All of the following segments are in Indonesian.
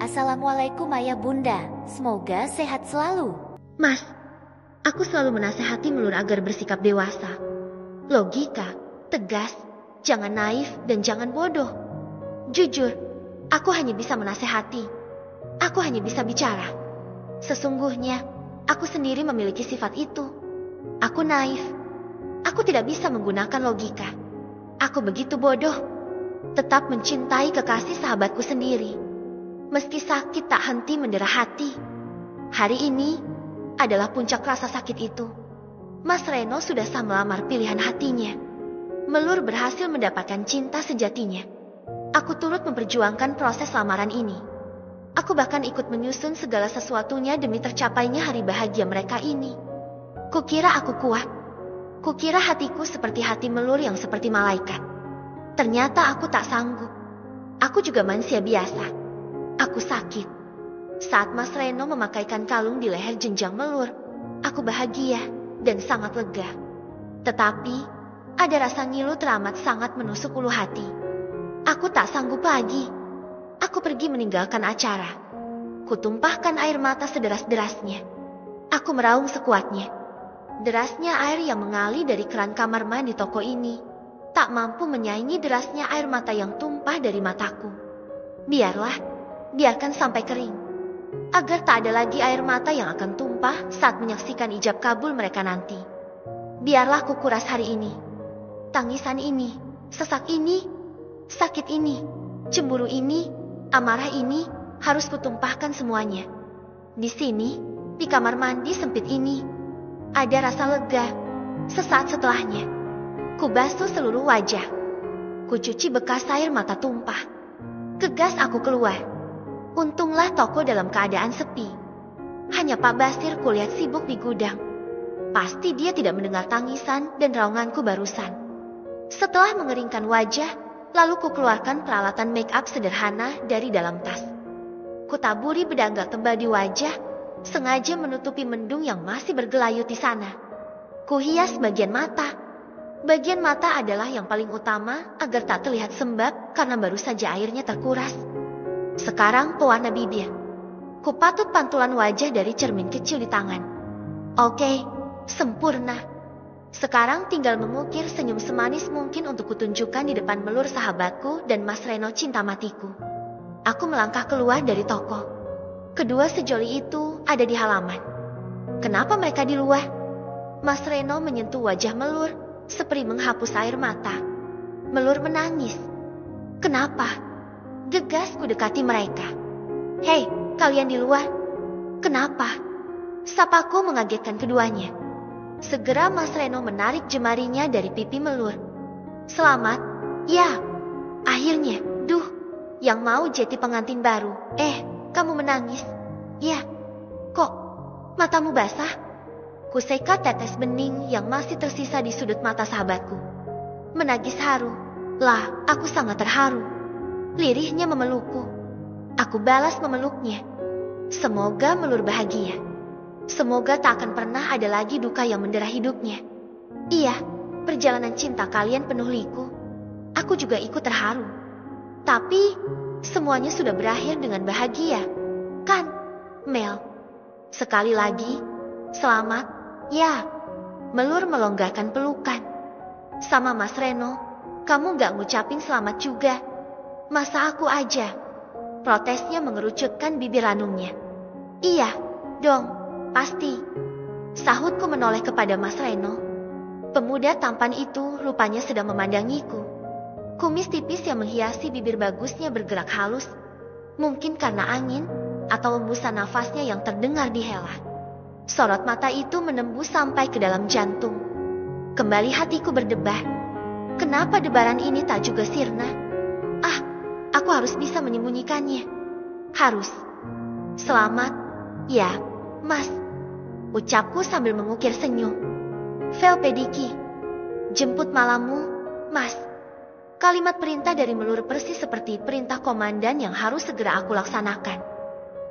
Assalamualaikum ayah bunda, semoga sehat selalu. Mas, aku selalu menasehati Melur agar bersikap dewasa. Logika, tegas, jangan naif dan jangan bodoh. Jujur, aku hanya bisa menasehati. Aku hanya bisa bicara. Sesungguhnya, aku sendiri memiliki sifat itu. Aku naif. Aku tidak bisa menggunakan logika. Aku begitu bodoh. Tetap mencintai kekasih sahabatku sendiri. Meski sakit tak henti mendera hati. Hari ini adalah puncak rasa sakit itu. Mas Reno sudah sah melamar pilihan hatinya. Melur berhasil mendapatkan cinta sejatinya. Aku turut memperjuangkan proses lamaran ini. Aku bahkan ikut menyusun segala sesuatunya demi tercapainya hari bahagia mereka ini. Kukira aku kuat. Kukira hatiku seperti hati Melur yang seperti malaikat. Ternyata aku tak sanggup. Aku juga manusia biasa. Aku sakit. Saat Mas Reno memakaikan kalung di leher jenjang Melur, aku bahagia dan sangat lega. Tetapi, ada rasa ngilu teramat sangat menusuk ulu hati. Aku tak sanggup lagi. Aku pergi meninggalkan acara. Kutumpahkan air mata sederas-derasnya. Aku meraung sekuatnya. Derasnya air yang mengalir dari keran kamar mandi toko ini tak mampu menyaingi derasnya air mata yang tumpah dari mataku. Biarkan sampai kering. Agar tak ada lagi air mata yang akan tumpah saat menyaksikan ijab kabul mereka nanti. Biarlah kukuras hari ini. Tangisan ini, sesak ini, sakit ini, cemburu ini, amarah ini, harus kutumpahkan semuanya. Di sini, di kamar mandi sempit ini, ada rasa lega. Sesaat setelahnya, kubasuh seluruh wajah. Kucuci bekas air mata tumpah. Gegas aku keluar. Untunglah toko dalam keadaan sepi. Hanya Pak Basir kulihat sibuk di gudang. Pasti dia tidak mendengar tangisan dan raunganku barusan. Setelah mengeringkan wajah, lalu kukeluarkan peralatan make up sederhana dari dalam tas. Kutaburi bedanggal tebal di wajah, sengaja menutupi mendung yang masih bergelayut di sana. Kuhias bagian mata. Bagian mata adalah yang paling utama agar tak terlihat sembab karena baru saja airnya terkuras. Sekarang pewarna bibir. Kupatut pantulan wajah dari cermin kecil di tangan. Oke, sempurna. Sekarang tinggal mengukir senyum semanis mungkin untuk kutunjukkan di depan Melur sahabatku dan Mas Reno cinta matiku. Aku melangkah keluar dari toko. Kedua sejoli itu ada di halaman. Kenapa mereka di luar? Mas Reno menyentuh wajah Melur, seperti menghapus air mata. Melur menangis. Kenapa? Gegas ku dekati mereka. Hei, kalian di luar. Kenapa? Sapaku mengagetkan keduanya. Segera Mas Reno menarik jemarinya dari pipi Melur. Selamat? Ya. Akhirnya, yang mau jadi pengantin baru. Kamu menangis? Ya. Kok matamu basah? Kuseka tetes bening yang masih tersisa di sudut mata sahabatku. Menagis haru. Lah, aku sangat terharu. Lirihnya memelukku. Aku balas memeluknya. Semoga Melur bahagia. Semoga tak akan pernah ada lagi duka yang mendera hidupnya. Iya, perjalanan cinta kalian penuh liku. Aku juga ikut terharu. Tapi, semuanya sudah berakhir dengan bahagia. Kan, Mel? Sekali lagi, selamat. Ya, Melur melonggarkan pelukan. Sama Mas Reno, kamu gak ngucapin selamat juga. Masa aku aja? Protesnya mengerucutkan bibir ranumnya. Iya, dong, pasti. Sahutku menoleh kepada Mas Reno. Pemuda tampan itu rupanya sedang memandangiku. Kumis tipis yang menghiasi bibir bagusnya bergerak halus. Mungkin karena angin atau hembusan nafasnya yang terdengar dihela. Sorot mata itu menembus sampai ke dalam jantung. Kembali hatiku berdebar. Kenapa debaran ini tak juga sirna? Aku harus bisa menyembunyikannya. Harus. Selamat. Ya, Mas. Ucapku sambil mengukir senyum. Velpediki. Jemput malammu, Mas. Kalimat perintah dari Melur persis seperti perintah komandan yang harus segera aku laksanakan.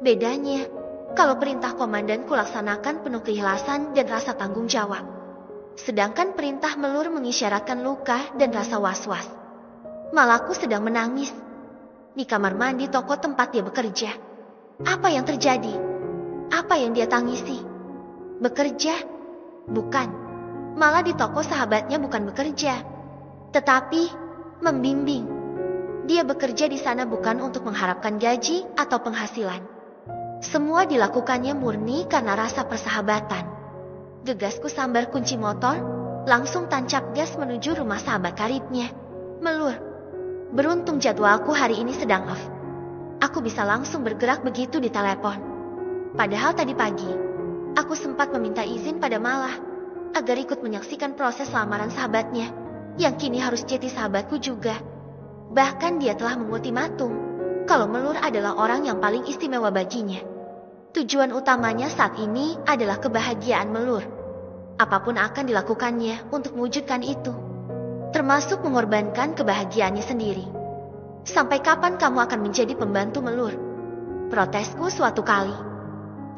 Bedanya, kalau perintah komandan kulaksanakan penuh keikhlasan dan rasa tanggung jawab. Sedangkan perintah Melur mengisyaratkan luka dan rasa was-was. Malaku sedang menangis. Di kamar mandi toko tempat dia bekerja. Apa yang terjadi? Apa yang dia tangisi? Bekerja? Bukan. Malah di toko sahabatnya bukan bekerja, tetapi membimbing. Dia bekerja di sana bukan untuk mengharapkan gaji atau penghasilan. Semua dilakukannya murni karena rasa persahabatan. Gegasku sambar kunci motor, langsung tancap gas menuju rumah sahabat karibnya, Melur. Beruntung jadwalku hari ini sedang off. Aku bisa langsung bergerak begitu di telepon. Padahal tadi pagi, aku sempat meminta izin pada Malah agar ikut menyaksikan proses lamaran sahabatnya, yang kini harus jadi sahabatku juga. Bahkan dia telah mengultimatum kalau Melur adalah orang yang paling istimewa baginya. Tujuan utamanya saat ini adalah kebahagiaan Melur. Apapun akan dilakukannya untuk mewujudkan itu, termasuk mengorbankan kebahagiaannya sendiri. Sampai kapan kamu akan menjadi pembantu Melur? Protesku suatu kali.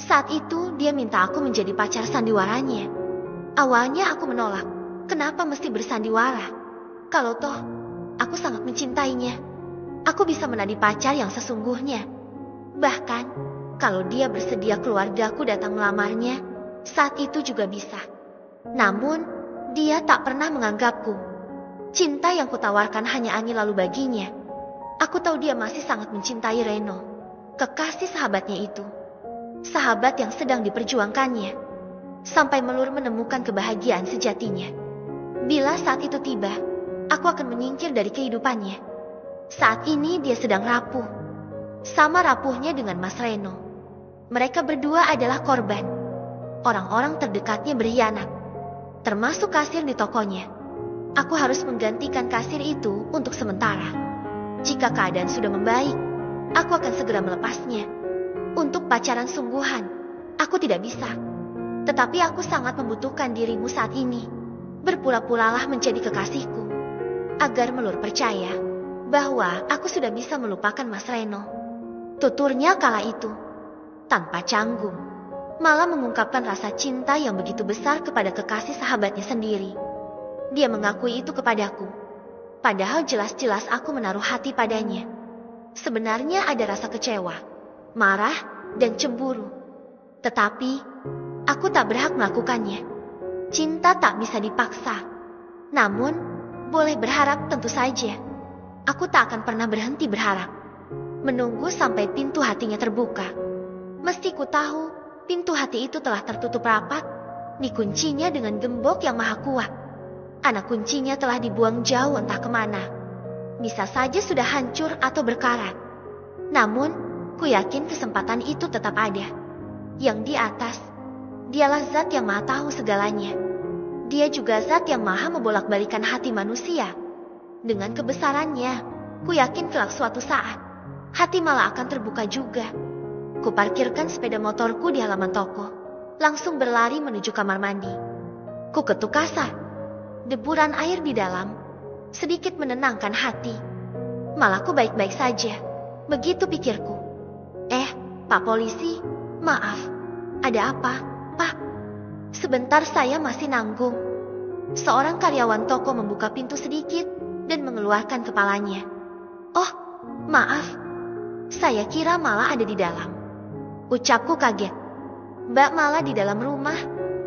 Saat itu dia minta aku menjadi pacar sandiwaranya. Awalnya aku menolak. Kenapa mesti bersandiwara? Kalau toh aku sangat mencintainya, aku bisa menjadi pacar yang sesungguhnya. Bahkan kalau dia bersedia keluargaku datang melamarnya, saat itu juga bisa. Namun dia tak pernah menganggapku. Cinta yang kutawarkan hanya angin lalu baginya. Aku tahu dia masih sangat mencintai Reno, kekasih sahabatnya itu. Sahabat yang sedang diperjuangkannya sampai Melur menemukan kebahagiaan sejatinya. Bila saat itu tiba, aku akan menyingkir dari kehidupannya. Saat ini dia sedang rapuh, sama rapuhnya dengan Mas Reno. Mereka berdua adalah korban. Orang-orang terdekatnya berkhianat, termasuk kasir di tokonya. Aku harus menggantikan kasir itu untuk sementara. Jika keadaan sudah membaik, aku akan segera melepasnya. Untuk pacaran sungguhan, aku tidak bisa. Tetapi aku sangat membutuhkan dirimu saat ini. Berpura-puralah menjadi kekasihku, agar Melur percaya bahwa aku sudah bisa melupakan Mas Reno. Tuturnya kala itu, tanpa canggung, malah mengungkapkan rasa cinta yang begitu besar kepada kekasih sahabatnya sendiri. Dia mengakui itu kepadaku, padahal jelas-jelas aku menaruh hati padanya. Sebenarnya ada rasa kecewa, marah, dan cemburu. Tetapi aku tak berhak melakukannya. Cinta tak bisa dipaksa. Namun, boleh berharap tentu saja. Aku tak akan pernah berhenti berharap. Menunggu sampai pintu hatinya terbuka. Mesti ku tahu, pintu hati itu telah tertutup rapat. Dikuncinya dengan gembok yang maha kuat. Anak kuncinya telah dibuang jauh entah kemana. Bisa saja sudah hancur atau berkarat. Namun, ku yakin kesempatan itu tetap ada. Yang di atas, dialah zat yang maha tahu segalanya. Dia juga zat yang maha membolak-balikan hati manusia. Dengan kebesarannya, ku yakin kelak suatu saat, hati malah akan terbuka juga. Ku parkirkan sepeda motorku di halaman toko, langsung berlari menuju kamar mandi. Ku ketuk kasar. Deburan air di dalam sedikit menenangkan hati. Malah ku baik-baik saja, begitu pikirku. Pak polisi, maaf. Ada apa? Pak, sebentar saya masih nanggung. Seorang karyawan toko membuka pintu sedikit dan mengeluarkan kepalanya. Oh, maaf. Saya kira malah ada di dalam. Ucapku kaget. Mbak malah di dalam rumah.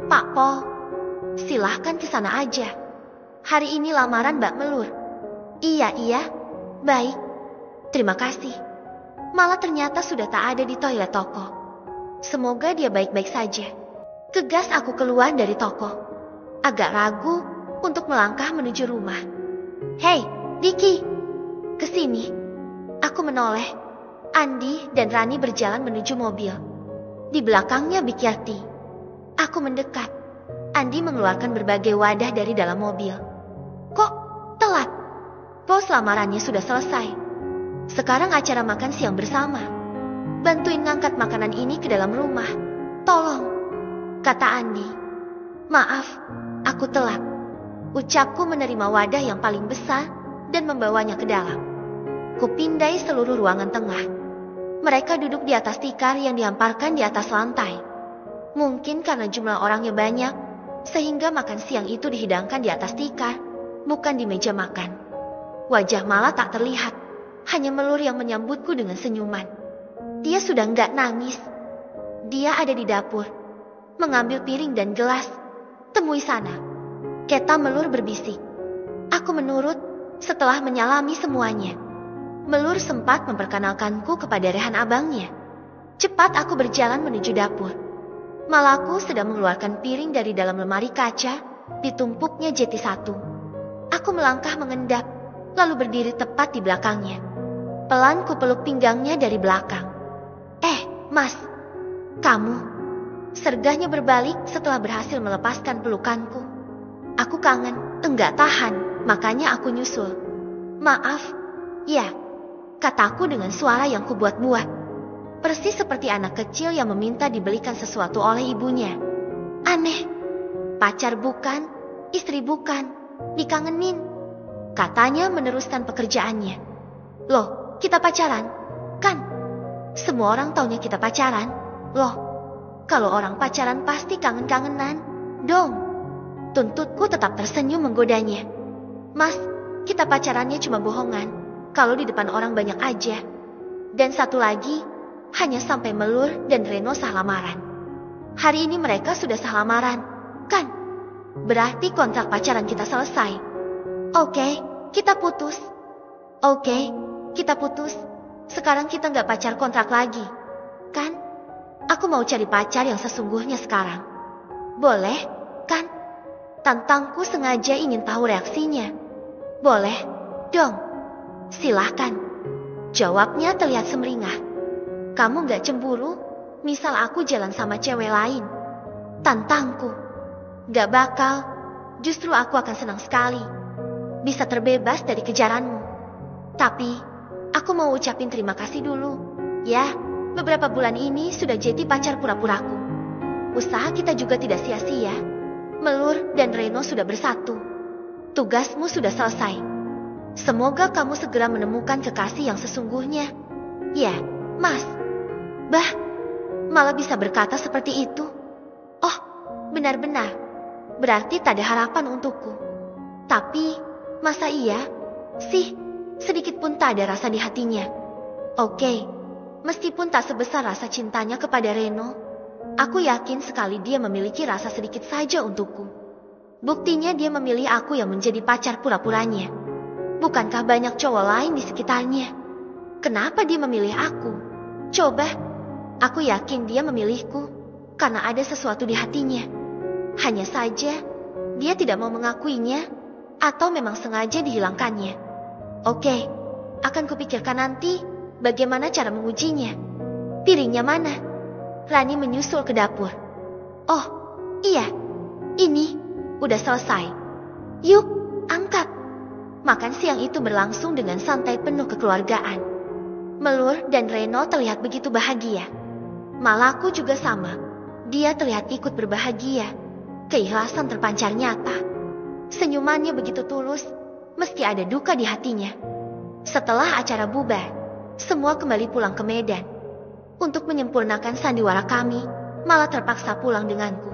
Pak Pol, silahkan ke sana aja. Hari ini lamaran Mbak Melur. Iya, baik. Terima kasih. Malah ternyata sudah tak ada di toilet toko. Semoga dia baik-baik saja. Kegas aku keluar dari toko. Agak ragu untuk melangkah menuju rumah. Hei, Diki, kesini. Aku menoleh. Andi dan Rani berjalan menuju mobil. Di belakangnya Bikyati. Aku mendekat. Andi mengeluarkan berbagai wadah dari dalam mobil. Kok telat? Pos lamarannya sudah selesai. Sekarang acara makan siang bersama. Bantuin ngangkat makanan ini ke dalam rumah. Tolong, kata Andi. Maaf, aku telat. Ucapku menerima wadah yang paling besar dan membawanya ke dalam. Kupindai seluruh ruangan tengah. Mereka duduk di atas tikar yang dihamparkan di atas lantai. Mungkin karena jumlah orangnya banyak, sehingga makan siang itu dihidangkan di atas tikar, bukan di meja makan. Wajah malah tak terlihat, hanya Melur yang menyambutku dengan senyuman. Dia sudah nggak nangis. Dia ada di dapur, mengambil piring dan gelas. Temui sana. Keta Melur berbisik. Aku menurut setelah menyalami semuanya. Melur sempat memperkenalkanku kepada rehan abangnya. Cepat aku berjalan menuju dapur. Malaku sedang mengeluarkan piring dari dalam lemari kaca, ditumpuknya jeti satu. Aku melangkah mengendap, lalu berdiri tepat di belakangnya. Pelan ku peluk pinggangnya dari belakang. Mas, kamu. Sergahnya berbalik setelah berhasil melepaskan pelukanku. Aku kangen, enggak tahan, makanya aku nyusul. Maaf, ya, kataku dengan suara yang kubuat-buat. Persis seperti anak kecil yang meminta dibelikan sesuatu oleh ibunya. Aneh, pacar bukan, istri bukan, dikangenin. Katanya meneruskan pekerjaannya. Loh, kita pacaran, kan? Semua orang taunya kita pacaran. Loh, kalau orang pacaran pasti kangen-kangenan, dong. Tuntutku tetap tersenyum menggodanya. Mas, kita pacarannya cuma bohongan. Kalau di depan orang banyak aja. Dan satu lagi, hanya sampai Melur dan Reno sah lamaran. Hari ini mereka sudah sah lamaran, kan? Berarti kontrak pacaran kita selesai. Oke, kita putus. Oke, kita putus. Sekarang kita nggak pacar kontrak lagi, kan? Aku mau cari pacar yang sesungguhnya sekarang. Boleh, kan? Tantangku sengaja ingin tahu reaksinya. Boleh, dong. Silahkan. Jawabnya terlihat semeringah. Kamu gak cemburu? Misal aku jalan sama cewek lain. Tantangku. Gak bakal. Justru aku akan senang sekali. Bisa terbebas dari kejaranmu. Tapi, aku mau ucapin terima kasih dulu. Ya, beberapa bulan ini sudah jadi pacar pura-puraku. Usaha kita juga tidak sia-sia. Melur dan Reno sudah bersatu. Tugasmu sudah selesai. Semoga kamu segera menemukan kekasih yang sesungguhnya. Ya, Mas. Bah, malah bisa berkata seperti itu. Oh, benar-benar. Berarti tak ada harapan untukku. Tapi, masa iya sih? Sedikit pun tak ada rasa di hatinya. Oke, meskipun tak sebesar rasa cintanya kepada Reno, aku yakin sekali dia memiliki rasa sedikit saja untukku. Buktinya dia memilih aku yang menjadi pacar pura-puranya. Bukankah banyak cowok lain di sekitarnya? Kenapa dia memilih aku? Coba, aku yakin dia memilihku karena ada sesuatu di hatinya. Hanya saja, dia tidak mau mengakuinya atau memang sengaja dihilangkannya. Oke, akan kupikirkan nanti bagaimana cara mengujinya. Piringnya mana? Rani menyusul ke dapur. Oh, iya, ini udah selesai. Yuk, angkat. Makan siang itu berlangsung dengan santai penuh kekeluargaan. Melur dan Reno terlihat begitu bahagia. Malaku juga sama. Dia terlihat ikut berbahagia. Keikhlasan terpancar nyata. Senyumannya begitu tulus, meski ada duka di hatinya. Setelah acara bubar, semua kembali pulang ke Medan. Untuk menyempurnakan sandiwara kami, malah terpaksa pulang denganku.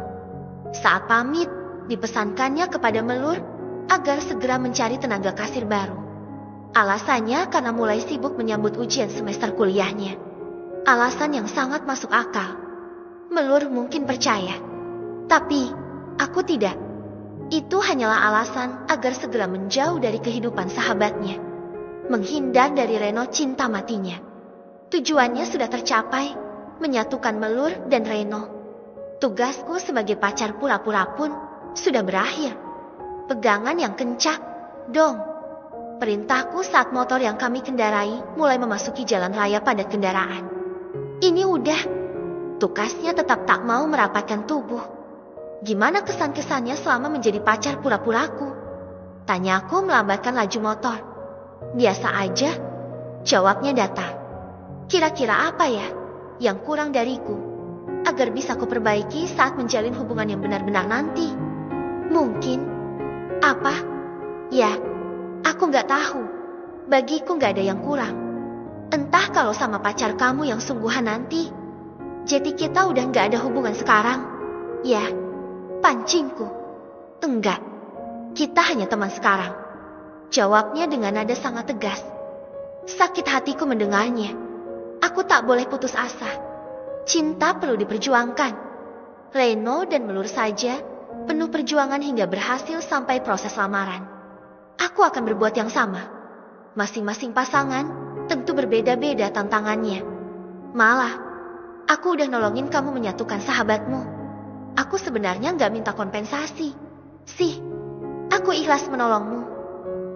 Saat pamit, dipesankannya kepada Melur agar segera mencari tenaga kasir baru. Alasannya karena mulai sibuk menyambut ujian semester kuliahnya. Alasan yang sangat masuk akal. Melur mungkin percaya, tapi aku tidak. Itu hanyalah alasan agar segera menjauh dari kehidupan sahabatnya. Menghindar dari Reno cinta matinya. Tujuannya sudah tercapai, menyatukan Melur dan Reno. Tugasku sebagai pacar pura-pura pun sudah berakhir. Pegangan yang kencang, dong. Perintahku saat motor yang kami kendarai mulai memasuki jalan raya padat kendaraan. Ini udah. Tukasnya tetap tak mau merapatkan tubuh. Gimana kesan-kesannya selama menjadi pacar pura-puraku? Tanyaku melambatkan laju motor. Biasa aja, jawabnya datar. Kira-kira apa ya yang kurang dariku agar bisa kuperbaiki saat menjalin hubungan yang benar-benar nanti? Mungkin apa? Ya, aku gak tahu. Bagiku gak ada yang kurang. Entah kalau sama pacar kamu yang sungguhan nanti. Jadi kita udah gak ada hubungan sekarang. Ya, pancingku. Enggak, kita hanya teman sekarang. Jawabnya dengan nada sangat tegas. Sakit hatiku mendengarnya. aku tak boleh putus asa. Cinta perlu diperjuangkan. Reno dan Melur saja penuh perjuangan hingga berhasil sampai proses lamaran. Aku akan berbuat yang sama. Masing-masing pasangan tentu berbeda-beda tantangannya. Malah, aku udah nolongin kamu menyatukan sahabatmu. Aku sebenarnya nggak minta kompensasi. Sih, aku ikhlas menolongmu.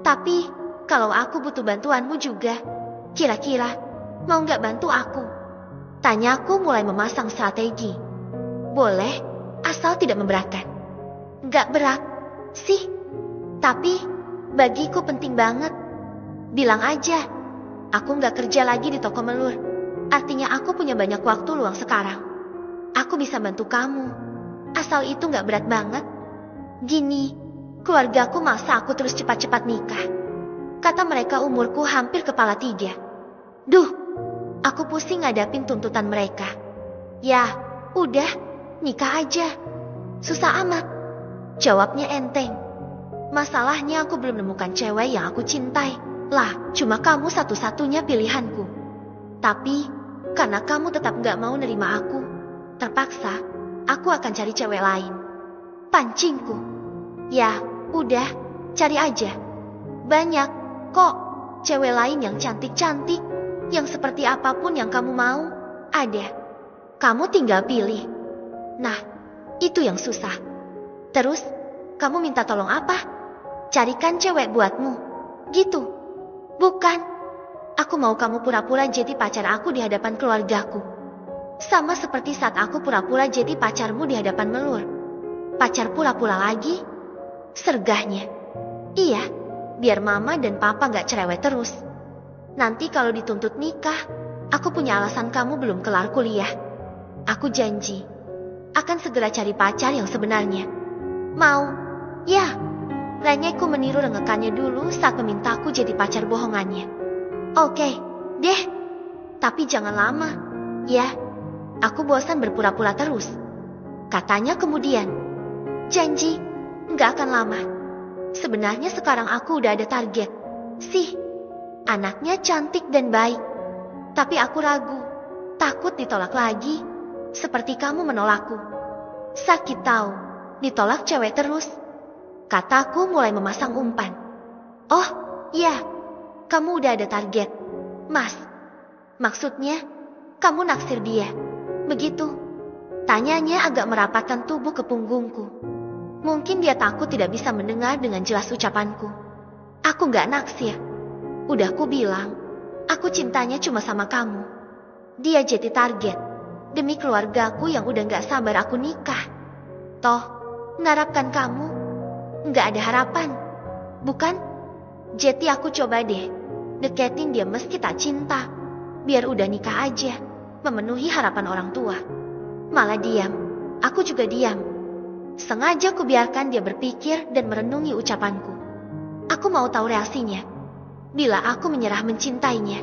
Tapi, kalau aku butuh bantuanmu juga, kira-kira mau nggak bantu aku? Tanyaku mulai memasang strategi. Boleh, asal tidak memberatkan. Nggak berat, sih. Tapi, bagiku penting banget. Bilang aja, aku nggak kerja lagi di toko Melur. Artinya aku punya banyak waktu luang sekarang. Aku bisa bantu kamu. Asal itu nggak berat banget. Gini, keluargaku maksa aku terus cepat-cepat nikah. Kata mereka umurku hampir kepala 3. Duh, aku pusing ngadapin tuntutan mereka. Ya, udah, nikah aja. Susah amat. Jawabnya enteng. Masalahnya aku belum menemukan cewek yang aku cintai. Lah, cuma kamu satu-satunya pilihanku. Tapi, karena kamu tetap gak mau nerima aku, terpaksa, aku akan cari cewek lain. Pancingku. Ya, udah, cari aja. Banyak, kok, cewek lain yang cantik-cantik, yang seperti apapun yang kamu mau, ada. Kamu tinggal pilih. Nah, itu yang susah. Terus, kamu minta tolong apa? Carikan cewek buatmu. Gitu. Bukan. Aku mau kamu pura-pura jadi pacar aku di hadapan keluargaku. Sama seperti saat aku pura-pura jadi pacarmu di hadapan Melur. Pacar pura-pura lagi? Sergahnya. Iya, biar mama dan papa gak cerewet terus. Nanti kalau dituntut nikah, aku punya alasan kamu belum kelar kuliah. Aku janji, akan segera cari pacar yang sebenarnya. Mau? Ya. Renyeku meniru rengekannya dulu saat memintaku jadi pacar bohongannya. Oke, deh. Tapi jangan lama. Ya, aku bosan berpura-pura terus. Katanya kemudian. Janji, nggak akan lama. Sebenarnya sekarang aku udah ada target. Sih, anaknya cantik dan baik. Tapi aku ragu, takut ditolak lagi. Seperti kamu menolakku. Sakit tahu, ditolak cewek terus. Kataku mulai memasang umpan. Oh, iya. Kamu udah ada target. Mas. Maksudnya, kamu naksir dia. Begitu. Tanyanya agak merapatkan tubuh ke punggungku. Mungkin dia takut tidak bisa mendengar dengan jelas ucapanku. Aku gak naksir. Udah ku bilang, aku cintanya cuma sama kamu. Dia jadi target. Demi keluargaku yang udah gak sabar aku nikah. Toh, mengharapkan kamu nggak ada harapan, bukan? Jadi aku coba deh, deketin dia meski tak cinta. Biar udah nikah aja, memenuhi harapan orang tua. Malah diam, aku juga diam. Sengaja ku biarkan dia berpikir dan merenungi ucapanku. Aku mau tahu reaksinya. Bila aku menyerah mencintainya,